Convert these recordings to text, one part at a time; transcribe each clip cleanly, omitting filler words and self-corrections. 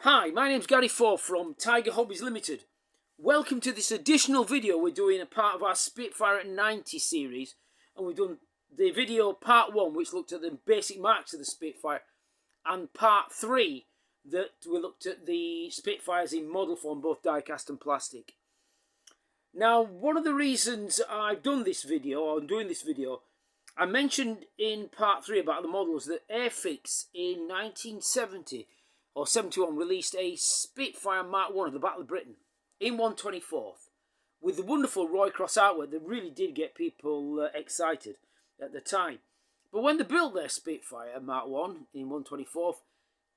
Hi, my name's Gary Forth from Tiger Hobbies Limited. Welcome to this additional video we're doing a part of our Spitfire at 90 series. And we've done the video part 1, which looked at the basic marks of the Spitfire, and part 3 that we looked at the Spitfires in model form, both die-cast and plastic. Now, one of the reasons I've done this video, or I'm doing this video, I mentioned in part 3 about the models that Airfix in 1970 or 71 released a Spitfire Mark 1 of the Battle of Britain in 1/24th with the wonderful Roycross artwork that really did get people excited at the time. But when they built their Spitfire Mark 1 in 1/24th,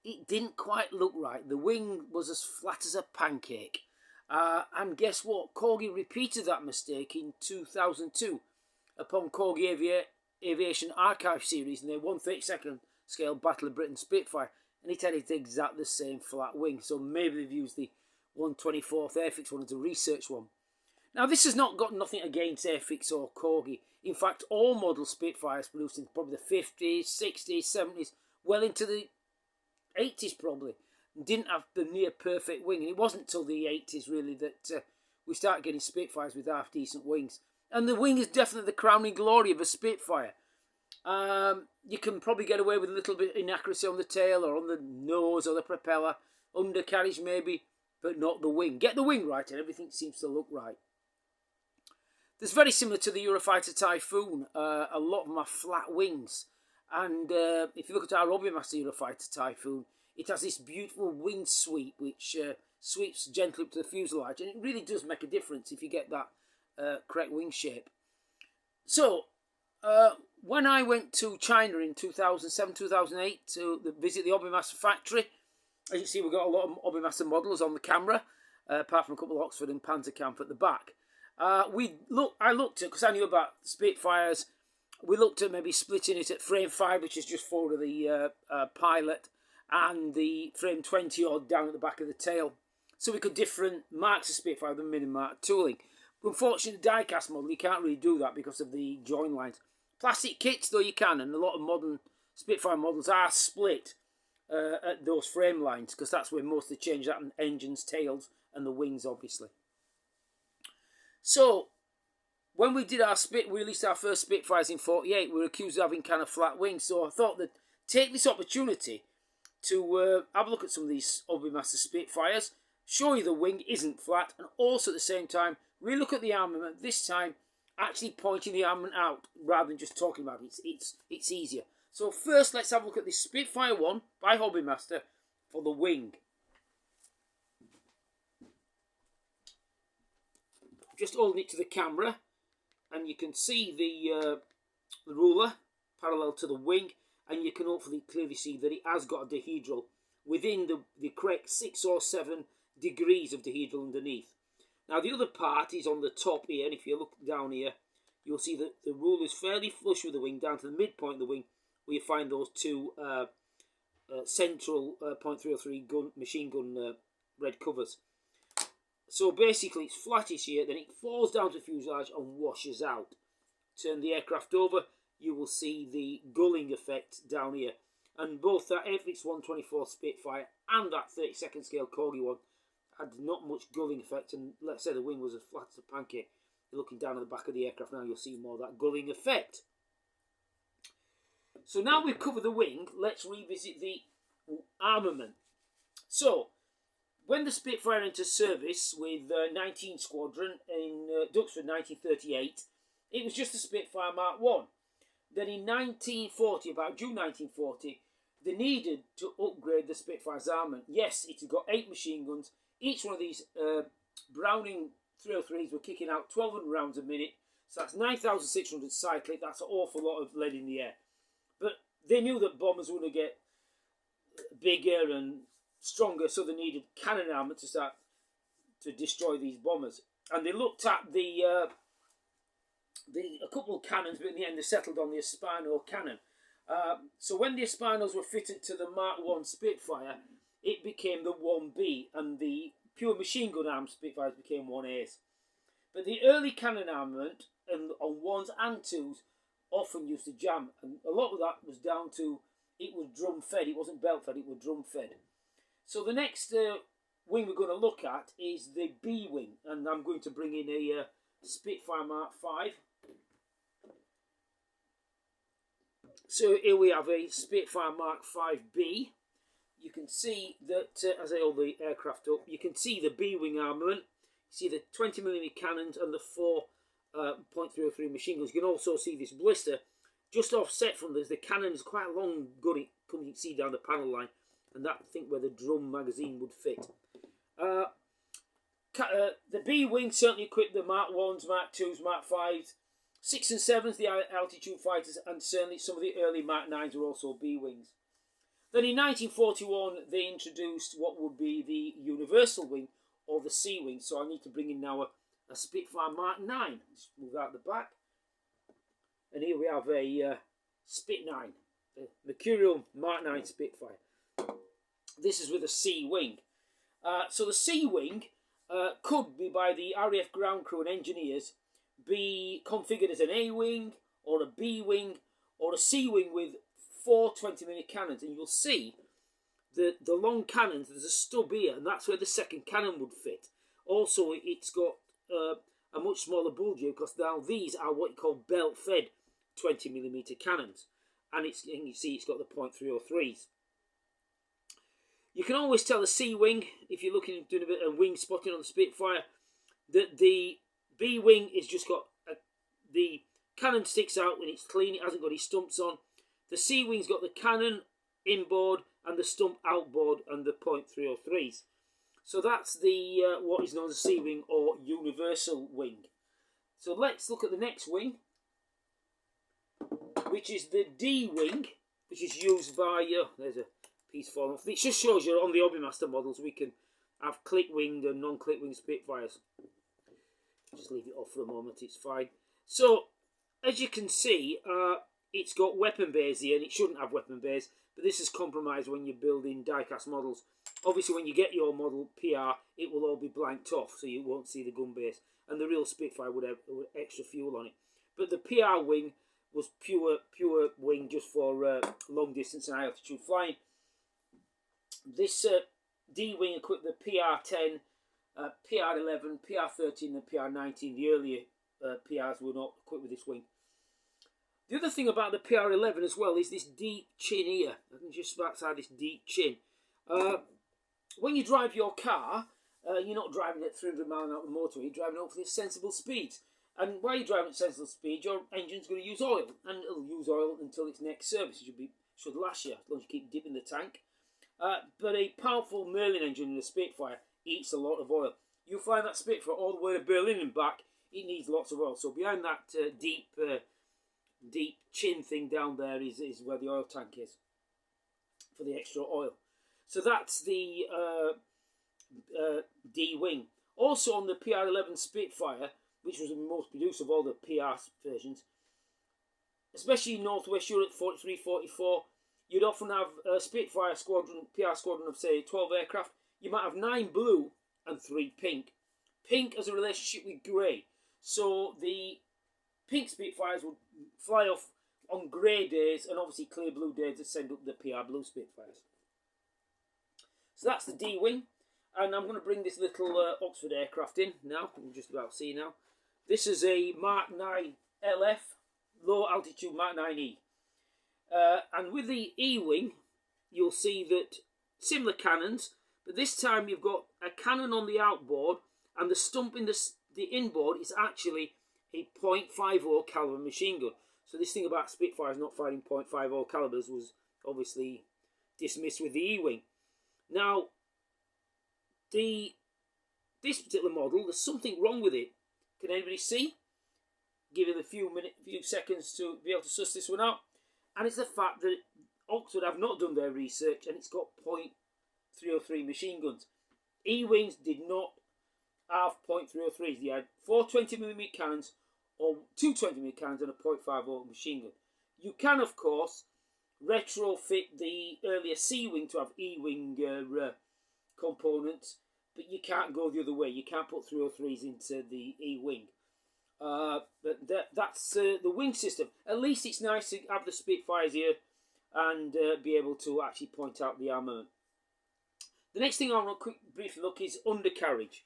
it didn't quite look right. The wing was as flat as a pancake. And guess what? Corgi repeated that mistake in 2002 upon Corgi Aviation Archive series in their 1/32nd scale Battle of Britain Spitfire. And it had exactly the same flat wing. So maybe they've used the 1/24th Airfix one as a research one. Now, this has not got nothing against Airfix or Corgi. In fact, all model Spitfires produced in probably the 50s, 60s, 70s, well into the 80s probably, didn't have the near perfect wing. And it wasn't until the 80s really that we started getting Spitfires with half decent wings. And the wing is definitely the crowning glory of a Spitfire. You can probably get away with a little bit of inaccuracy on the tail or on the nose or the propeller, undercarriage maybe, but not the wing. Get the wing right and everything seems to look right. This is very similar to the Eurofighter Typhoon. A lot of them are flat wings. And if you look at our Hobby Master Eurofighter Typhoon, it has this beautiful wing sweep which sweeps gently up to the fuselage. And it really does make a difference if you get that correct wing shape. So, when I went to China in 2007, 2008 to visit the Hobby Master factory, as you see, we've got a lot of Hobby Master models on the camera, apart from a couple of Oxford and Panzerkampf at the back. I looked at, because I knew about Spitfires, we looked at maybe splitting it at frame 5, which is just forward of the pilot, and the frame 20 odd down at the back of the tail. So we could different marks of Spitfire than mini mark tooling. But unfortunately, the die-cast model, you can't really do that because of the join lines. Plastic kits, though, you can, and a lot of modern Spitfire models are split at those frame lines, because that's where most of the changes happen: engines, tails, and the wings, obviously. So, when we released our first Spitfires in 48, we were accused of having kind of flat wings. So I thought that take this opportunity to have a look at some of these Hobby Master Spitfires, show you the wing isn't flat, and also at the same time, really look at the armament, this time actually pointing the armament out rather than just talking about it. It's easier. So first, let's have a look at this Spitfire 1 by Hobby Master for the wing. Just holding it to the camera, and you can see the ruler parallel to the wing, and you can hopefully clearly see that it has got a dihedral within the correct 6 or 7 degrees of dihedral underneath. Now, the other part is on the top here, and if you look down here, you'll see that the ruler is fairly flush with the wing, down to the midpoint of the wing, where you find those two central .303 machine gun red covers. So basically, it's flattish here, then it falls down to the fuselage and washes out. Turn the aircraft over, you will see the gulling effect down here. And both that Airfix 1/24 Spitfire and that 32nd scale Corgi one had not much gulling effect, and let's say the wing was as flat as a pancake. You're looking down at the back of the aircraft now, you'll see more of that gulling effect. So now we've covered the wing, let's revisit the armament. So, when the Spitfire entered service with 19 Squadron in Duxford 1938, it was just a Spitfire Mark 1. Then in 1940, about June 1940, they needed to upgrade the Spitfire's armament. Yes, it had got 8 machine guns. Each one of these Browning 303s were kicking out 1,200 rounds a minute. So that's 9,600 cyclic. That's an awful lot of lead in the air. But they knew that bombers were going to get bigger and stronger, so they needed cannon armament to start to destroy these bombers. And they looked at a couple of cannons, but in the end they settled on the Espino cannon. So when the Espinos were fitted to the Mark 1 Spitfire, it became the 1B, and the pure machine gun armed Spitfires became 1As. But the early cannon armament on 1s and 2s often used to jam, and a lot of that was down to it was drum fed. It wasn't belt fed, it was drum fed. So the next wing we're going to look at is the B wing, and I'm going to bring in a Spitfire Mark V. So here we have a Spitfire Mark V-B. You can see that, as I hold the aircraft up, you can see the B-wing armament. You see the 20mm cannons and the 4.303 machine guns. You can also see this blister just offset from this. The cannon's quite a long gun. It comes, you can see down the panel line, and that, I think, where the drum magazine would fit. The B-wing certainly equipped the Mark 1s, Mark 2s, Mark 5s, 6 and 7s, the altitude fighters, and certainly some of the early Mark 9s were also B-wings. Then in 1941, they introduced what would be the universal wing, or the C-wing. So I need to bring in now a Spitfire Mark 9. Let's move out the back. And here we have a Spit 9, the Mercurial Mark 9 Spitfire. This is with a C-wing. So the C-wing could be, by the RAF ground crew and engineers, be configured as an A-wing, or a B-wing, or a C-wing with 4 20mm cannons. And you'll see the long cannons, there's a stub here, and that's where the second cannon would fit. Also, it's got a much smaller bulge here, because now these are what you call belt-fed 20mm cannons. And you see it's got the .303s. You can always tell a C-wing, if you're looking at doing a bit of wing spotting on the Spitfire, that the B-wing is just got the cannon sticks out when it's clean, it hasn't got any stumps on. The C-wing's got the cannon inboard and the stump outboard and the .303s. So that's the what is known as a C-wing or universal wing. So let's look at the next wing, which is the D-wing, which is used by, there's a piece falling off. It just shows you on the Hobby Master models we can have click-winged and non-click-winged Spitfires. Just leave it off for a moment, it's fine. So, as you can see, it's got weapon bays here, and it shouldn't have weapon bays, but this is compromised when you're building die-cast models. Obviously, when you get your model PR, it will all be blanked off, so you won't see the gun base, and the real Spitfire would have extra fuel on it. But the PR wing was pure wing just for long distance and high altitude flying. This D-wing equipped the PR-10, PR-11, PR-13 and PR-19. The earlier PRs were not equipped with this wing. The other thing about the PR-11 as well is this deep chin here. I can just outside this deep chin. When you drive your car, you're not driving at 300 miles an hour on the motorway, you're driving up for sensible speeds. And while you're driving at sensible speed, your engine's going to use oil. And it'll use oil until its next service. It should last you, as long as you keep dipping the tank. But a powerful Merlin engine in a Spitfire eats a lot of oil. You find that Spitfire all the way to Berlin and back, it needs lots of oil. So behind that deep chin thing down there is where the oil tank is for the extra oil. So that's the D-wing. Also on the PR-11 Spitfire, which was the most produced of all the PR versions, especially in Northwest Europe, 43, 44, you'd often have a Spitfire squadron, PR squadron of, say, 12 aircraft. You might have 9 blue and 3 pink. Pink has a relationship with grey. So the pink Spitfires would fly off on grey days and obviously clear blue days to send up the PR blue Spitfires. So that's the D-wing. And I'm going to bring this little Oxford aircraft in now. You can just about see now. This is a Mark 9 LF, low altitude Mark 9E. And with the E-wing, you'll see that similar cannons, but this time you've got a cannon on the outboard, and the stump in the inboard is actually a .50 caliber machine gun. So this thing about Spitfires not firing .50 calibers was obviously dismissed with the E-wing. Now, this particular model, there's something wrong with it. Can anybody see? Give it a few seconds to be able to suss this one out. And it's the fact that Oxford have not done their research, and it's got .303 machine guns. E-wings did not have .303s. They had 4 20mm cannons or 2 20mm cannons and a .50 machine gun. You can, of course, retrofit the earlier C-wing to have E-wing components, but you can't go the other way. You can't put 303s into the E-wing. But that's the wing system. At least it's nice to have the Spitfires here and be able to actually point out the armament. The next thing I want to briefly look is undercarriage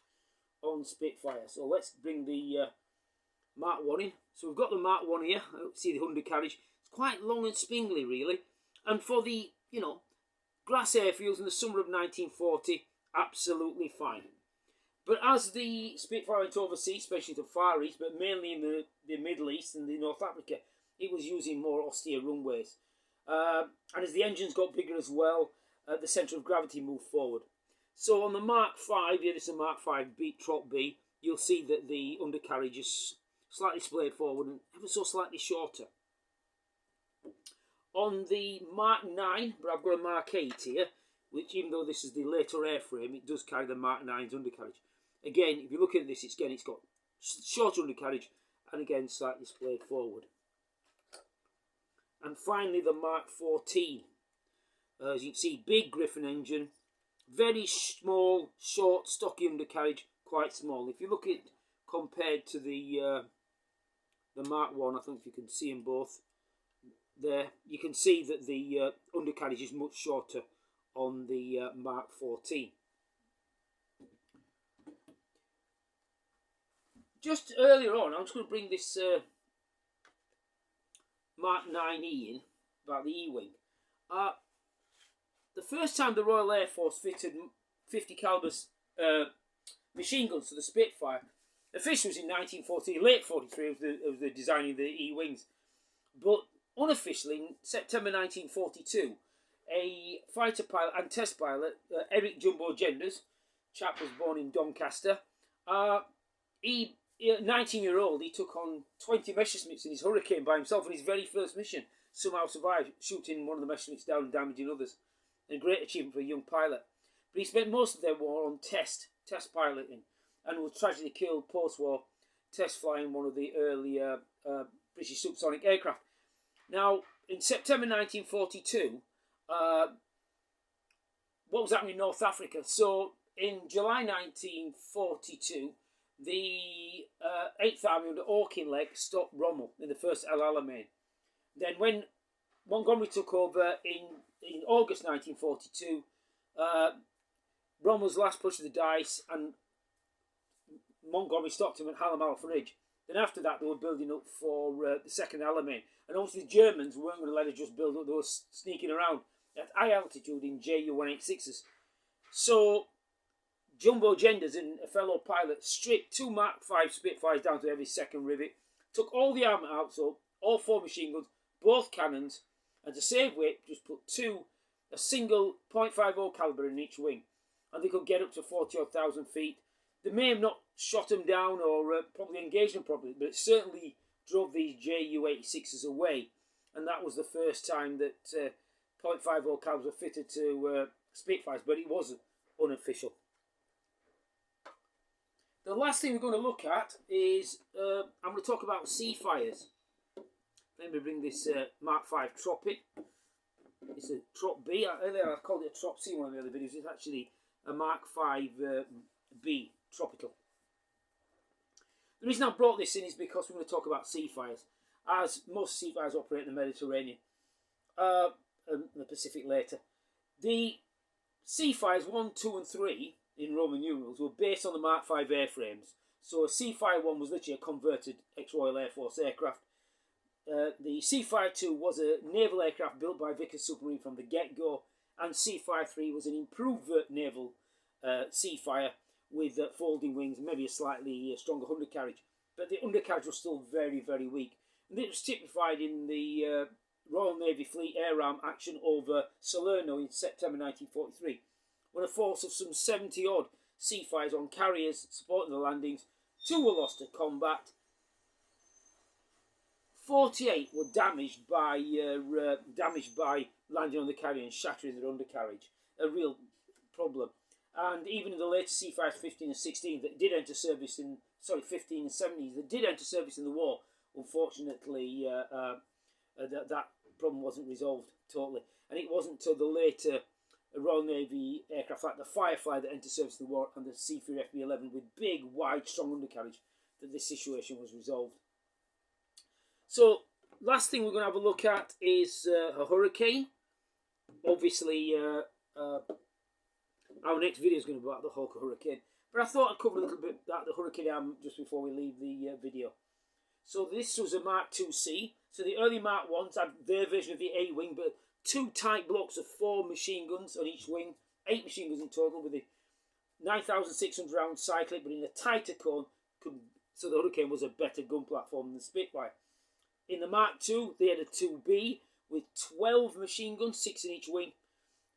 on Spitfire. So let's bring the Mark 1 in. So we've got the Mark 1 here. See the undercarriage. It's quite long and spindly, really. And for the, you know, grass airfields in the summer of 1940, absolutely fine. But as the Spitfire went overseas, especially to Far East, but mainly in the Middle East and the North Africa, it was using more austere runways. And as the engines got bigger as well, the centre of gravity moved forward. So on the Mark 5, here this is a Mark 5 Trop B, you'll see that the undercarriage is slightly splayed forward and ever so slightly shorter. On the Mark 9, but I've got a Mark 8 here, which even though this is the later airframe, it does carry the Mark 9's undercarriage. Again, if you look at this, it's got shorter undercarriage and again slightly splayed forward. And finally the Mark 14. As you can see, big Griffon engine, very small, short, stocky undercarriage, quite small. If you look at compared to the Mark 1, I think if you can see them both there, you can see that the undercarriage is much shorter on the Mark 14. Just earlier on, I'm just going to bring this Mark 9E in, about the E-wing. The first time the Royal Air Force fitted 50 caliber machine guns to the Spitfire, officially was in 1940, late 43, it was the designing the E-wings. But unofficially, in September 1942, a fighter pilot and test pilot, Eric Jumbo Genders, chap was born in Doncaster, 19-year-old, he took on 20 Messerschmitts in his Hurricane by himself on his very first mission. Somehow survived, shooting one of the Messerschmitts down and damaging others. A great achievement for a young pilot. But he spent most of their war on test piloting, and was tragically killed post-war test flying one of the earlier British subsonic aircraft. Now, in September 1942, what was happening in North Africa? So, in July 1942, the 8th Army under Auchinleck stopped Rommel in the first El Alamein. Then when Montgomery took over in August 1942, Rommel's last push of the dice, and Montgomery stopped him at Hallam Al Farij. Then after that, they were building up for the second Alamein. And obviously the Germans weren't going to let us just build up, they were sneaking around at high altitude in Ju-186s. So Jumbo Genders and a fellow pilot stripped 2 Mark 5 Spitfires down to every second rivet, took all the armour out, so all 4 machine guns, both cannons, and to save weight, just put a single .50 calibre in each wing. And they could get up to 40,000 feet. They may have not shot them down or probably engaged them properly, but it certainly drove these Ju-86s away. And that was the first time that .50 calibers were fitted to Spitfires, but it wasn't unofficial. The last thing we're going to look at is, I'm going to talk about Seafires. Let me bring this Mark 5 Trop in. It's a Trop B. Earlier I called it a Trop C in one of the other videos. It's actually a Mark 5 B Tropical. The reason I brought this in is because we're going to talk about Seafires, as most Seafires operate in the Mediterranean and the Pacific later. The Seafires 1, 2 and 3 in Roman numerals were based on the Mark 5 airframes. So a Seafire 1 was literally a converted ex-Royal Air Force aircraft. The Seafire 2 was a naval aircraft built by Vickers Submarine from the get-go, and Seafire 3 was an improved naval Seafire with folding wings, maybe a slightly stronger undercarriage. But the undercarriage was still very, very weak. And it was typified in the Royal Navy Fleet Air Arm action over Salerno in September 1943, when a force of some 70-odd Seafires on carriers supporting the landings, 2 were lost to combat. 48 were damaged by landing on the carrier and shattering their undercarriage. A real problem. And even in the later Seafires 15 and 16 that did enter service in, 15 and 17 that did enter service in the war, unfortunately that problem wasn't resolved totally. And it wasn't until the later Royal Navy aircraft like the Firefly that entered service in the war and the Seafair FB-11 with big, wide, strong undercarriage that this situation was resolved. So, last thing we're going to have a look at is a Hurricane. Obviously, our next video is going to be about the Hawker Hurricane. But I thought I'd cover a little bit about the Hurricane arm just before we leave the video. So this was a Mark IIC. So the early Mark 1s had their version of the A-wing, but 2 tight blocks of 4 machine guns on each wing. 8 machine guns in total with a 9,600 round cyclip, but in a tighter cone. So the Hurricane was a better gun platform than the Spitfire. In the Mark II, they had a 2B with 12 machine guns, 6 in each wing,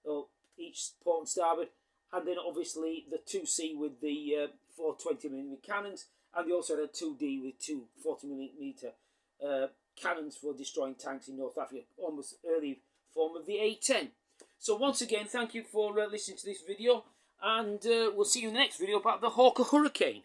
or each port and starboard. And then obviously the 2C with the 420mm cannons. And they also had a 2D with 2 40mm cannons for destroying tanks in North Africa. Almost early form of the A10. So once again, thank you for listening to this video. And we'll see you in the next video about the Hawker Hurricane.